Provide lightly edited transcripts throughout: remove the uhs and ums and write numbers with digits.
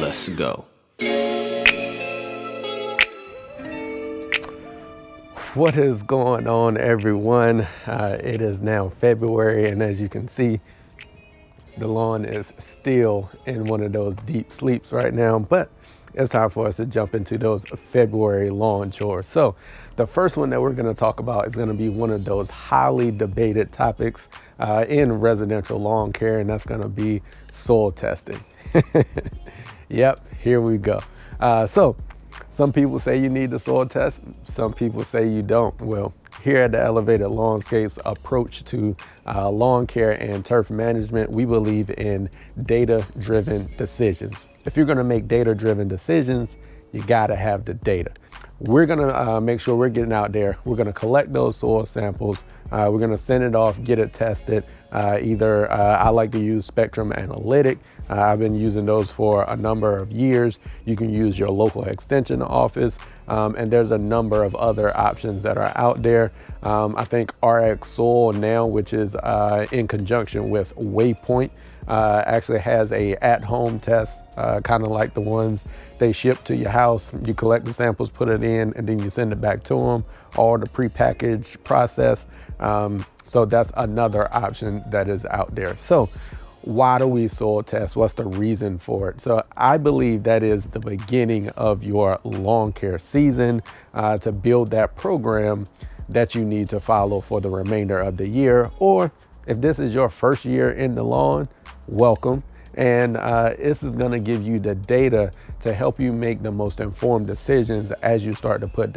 Let's go. What is going on, everyone? It is now February, and as you can see, the lawn is still in one of those deep sleeps right now, but it's time for us to jump into those February lawn chores. So the first one that we're going to talk about is going to be one of those highly debated topics in residential lawn care, and that's going to be soil testing. Yep, here we go. So some people say you need the soil test, some people say you don't. Well, here at the Elevated Lawnscapes approach to lawn care and turf management, we believe in data-driven decisions. If you're gonna make data-driven decisions, you gotta have the data. We're gonna make sure we're getting out there. We're gonna collect those soil samples. We're gonna send it off, get it tested. I like to use Spectrum Analytic. I've been using those for a number of years. You can use your local extension office, and there's a number of other options that are out there. I think RX Soil now, which is in conjunction with Waypoint, actually has a at-home test, kind of like the ones they ship to your house. You collect the samples, put it in, and then you send it back to them, all the prepackaged process. So that's another option that is out there. So why do we soil test? What's the reason for it? So I believe that is the beginning of your lawn care season, to build that program that you need to follow for the remainder of the year. Or if this is your first year in the lawn, welcome. And this is gonna give you the data to help you make the most informed decisions as you start to put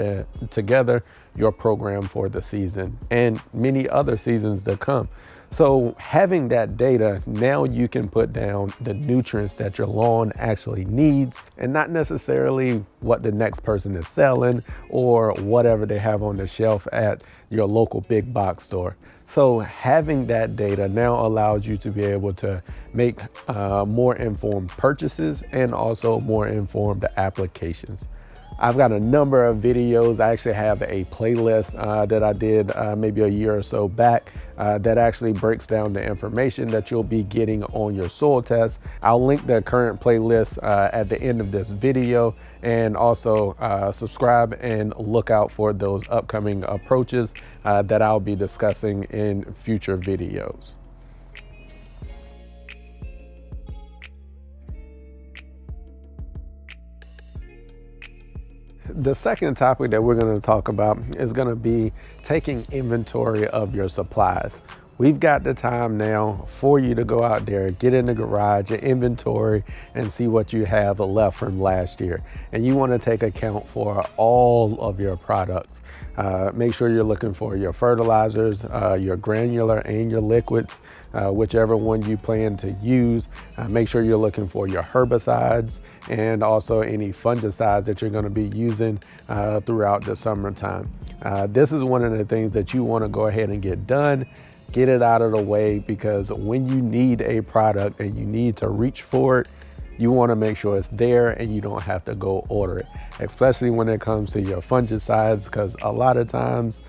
together your program for the season and many other seasons to come. So having that data, now you can put down the nutrients that your lawn actually needs, and not necessarily what the next person is selling or whatever they have on the shelf at your local big box store. So having that data now allows you to be able to make more informed purchases and also more informed applications. I've got a number of videos. I actually have a playlist that I did maybe a year or so back that actually breaks down the information that you'll be getting on your soil test. I'll link the current playlist at the end of this video, and also subscribe and look out for those upcoming approaches that I'll be discussing in future videos. The second topic that we're going to talk about is going to be taking inventory of your supplies. We've got the time now for you to go out there, get in the garage, your inventory, and see what you have left from last year. And you want to take account for all of your products. Make sure you're looking for your fertilizers, your granular and your liquids, whichever one you plan to use. Make sure you're looking for your herbicides and also any fungicides that you're going to be using throughout the summertime. This is one of the things that you want to go ahead and get done. Get it out of the way, because when you need a product and you need to reach for it, you want to make sure it's there and you don't have to go order it, especially when it comes to your fungicides, because a lot of times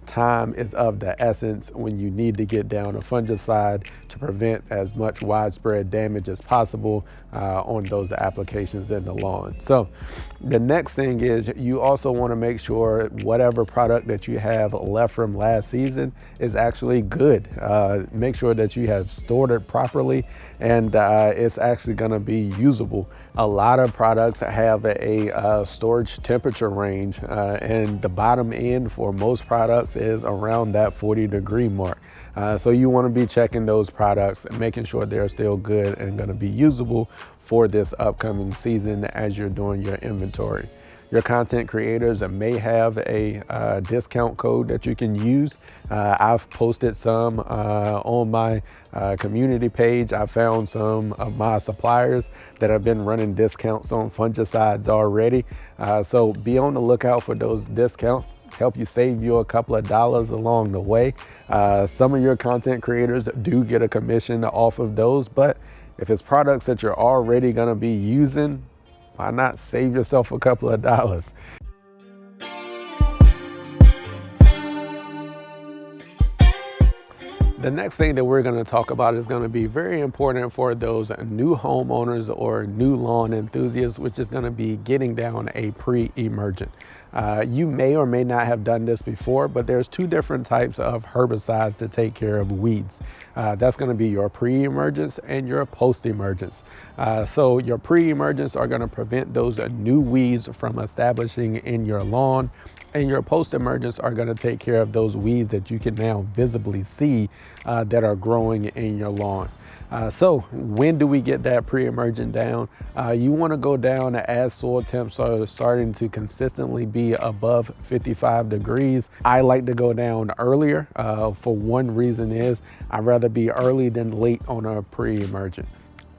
time is of the essence when you need to get down a fungicide to prevent as much widespread damage as possible on those applications in the lawn. So the next thing is you also want to make sure whatever product that you have left from last season is actually good. Make sure that you have stored it properly and it's actually going to be usable. A lot of products have a storage temperature range, and the bottom end for most products is around that 40-degree mark. So you want to be checking those products and making sure they're still good and going to be usable for this upcoming season as you're doing your inventory. Your content creators may have a discount code that you can use. I've posted some on my community page. I found some of my suppliers that have been running discounts on fungicides already. So be on the lookout for those discounts. Help you save you a couple of dollars along the way. Some of your content creators do get a commission off of those, but if it's products that you're already gonna be using, why not save yourself a couple of dollars? The next thing that we're going to talk about is going to be very important for those new homeowners or new lawn enthusiasts, which is going to be getting down a pre-emergent. You may or may not have done this before, but there's two different types of herbicides to take care of weeds. That's going to be your pre-emergence and your post-emergence. So your pre-emergents are going to prevent those new weeds from establishing in your lawn, and your post-emergents are going to take care of those weeds that you can now visibly see that are growing in your lawn. So when do we get that pre-emergent down? You want to go down as soil temps are starting to consistently be above 55 degrees. I like to go down earlier. For one reason is I'd rather be early than late on a pre-emergent.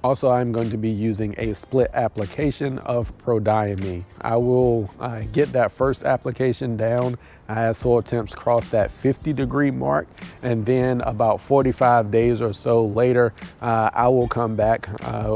Also, I'm going to be using a split application of prodiamine. I will get that first application down as soil temps cross that 50-degree mark, and then about 45 days or so later, I will come back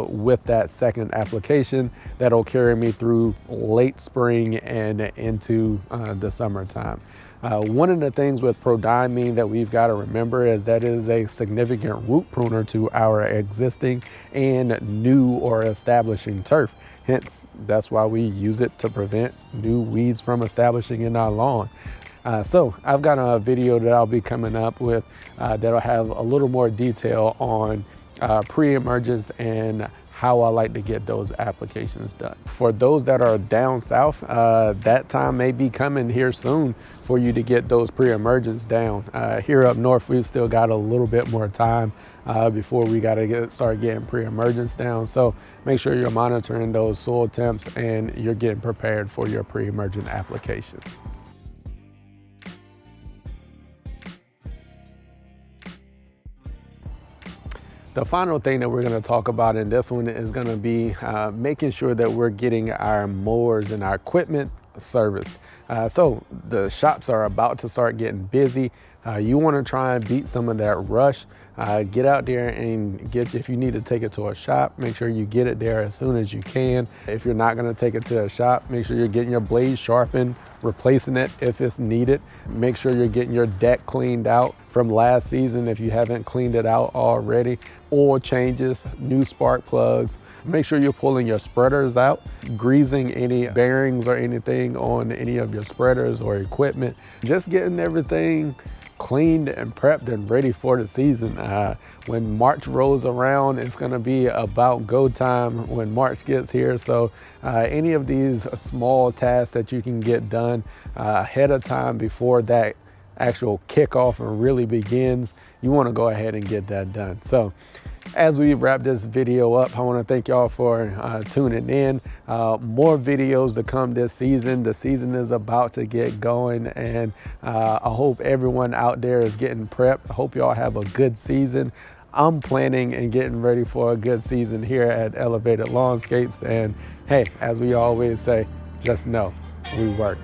with that second application that'll carry me through late spring and into the summertime. One of the things with prodiamine that we've got to remember is that it is a significant root pruner to our existing and new or establishing turf. Hence, that's why we use it to prevent new weeds from establishing in our lawn. So I've got a video that I'll be coming up with that'll have a little more detail on pre-emergence and how I like to get those applications done. For those that are down south, that time may be coming here soon for you to get those pre-emergents down. Here up north, we've still got a little bit more time before we got to start getting pre-emergents down. So make sure you're monitoring those soil temps and you're getting prepared for your pre-emergent applications. The final thing that we're going to talk about in this one is going to be making sure that we're getting our mowers and our equipment serviced. So the shops are about to start getting busy. You want to try and beat some of that rush. Get out there and if you need to take it to a shop, make sure you get it there as soon as you can. If you're not going to take it to a shop, make sure you're getting your blade sharpened, replacing it if it's needed. Make sure you're getting your deck cleaned out from last season if you haven't cleaned it out already. Oil changes, new spark plugs. Make sure you're pulling your spreaders out, greasing any bearings or anything on any of your spreaders or equipment. Just getting everything cleaned and prepped and ready for the season. When March rolls around, it's going to be about go time when March gets here. So any of these small tasks that you can get done ahead of time before that actual kickoff and really begins, you want to go ahead and get that done. So as we wrap this video up, I want to thank y'all for tuning in. More videos to come this season. The season is about to get going, and I hope everyone out there is getting prepped. I hope y'all have a good season. I'm planning and getting ready for a good season here at Elevated Lawnscapes. And hey, as we always say, just know we work.